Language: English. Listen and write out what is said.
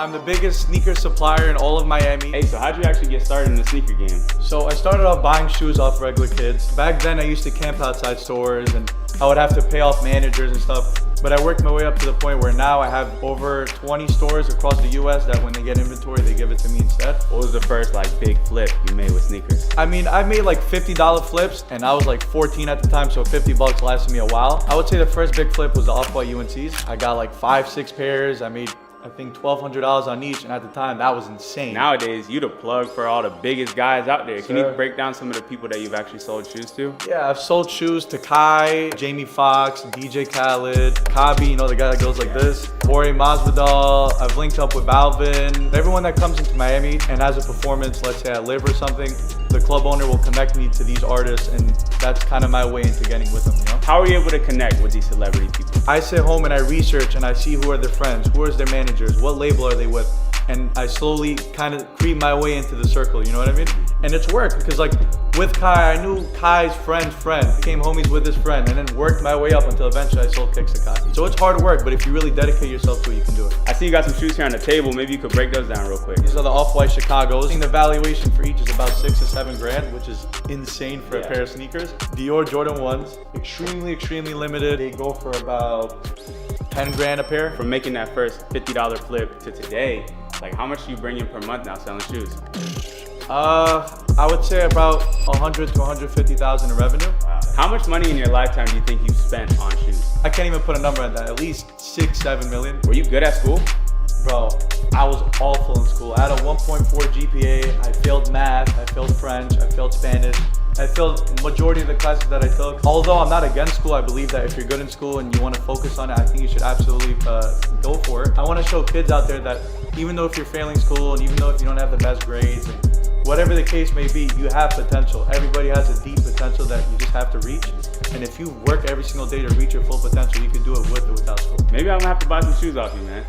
I'm the biggest sneaker supplier in all of Miami. Hey, so how'd you actually get started in the sneaker game? So I started off buying shoes off regular kids. Back then I used to camp outside stores and I would have to pay off managers and stuff. But I worked my way up to the point where now I have over 20 stores across the US that when they get inventory, they give it to me instead. What was the first like big flip you made with sneakers? I mean, I made like $50 flips and I was like 14 at the time, so 50 bucks lasted me a while. I would say the first big flip was the Off-White UNCs. I got like 5-6 pairs. I made, I think, $1,200 on each, and at the time that was insane. Nowadays, you the plug for all the biggest guys out there. Can Sure. you break down some of the people that you've actually sold shoes to? Yeah, I've sold shoes to Kai, Jamie Foxx, DJ Khaled, Kabi, you know, the guy that goes like this, Jorge Masvidal. I've linked up with Alvin. Everyone that comes into Miami and has a performance, let's say at Live or something, the club owner will connect me to these artists, and that's kind of my way into getting with them, you know? How are you able to connect with these celebrity people? I sit home and I research and I see who are their friends, who is their managers, what label are they with, and I slowly kind of creep my way into the circle, you know what I mean? And it's worked because like with Kai, I knew Kai's friend's friend, became homies with his friend, and then worked my way up until eventually I sold kicks to Kai. So it's hard work, but if you really dedicate yourself to it, you can do it. I see you got some shoes here on the table. Maybe you could break those down real quick. These are the Off-White Chicago's. I think the valuation for each is about 6 to 7 grand, which is insane for a pair of sneakers. Dior Jordan 1s, extremely limited. They go for about 10 grand a pair. From making that first $50 flip to today, like how much do you bring in per month now selling shoes? I would say about 100 to 150,000 in revenue. Wow. How much money in your lifetime do you think you've spent on shoes? I can't even put a number on that. At least 6-7 million. Were you good at school? Bro, I was awful in school. I had a 1.4 GPA. I failed math. I failed French. I failed Spanish. I failed majority of the classes that I took. Although I'm not against school, I believe that if you're good in school and you want to focus on it, I think you should absolutely go for it. I want to show kids out there that even though if you're failing school and even though if you don't have the best grades, and whatever the case may be, you have potential. Everybody has a deep potential that you just have to reach. And if you work every single day to reach your full potential, you can do it with or without school. Maybe I'm gonna have to buy some shoes off you, man.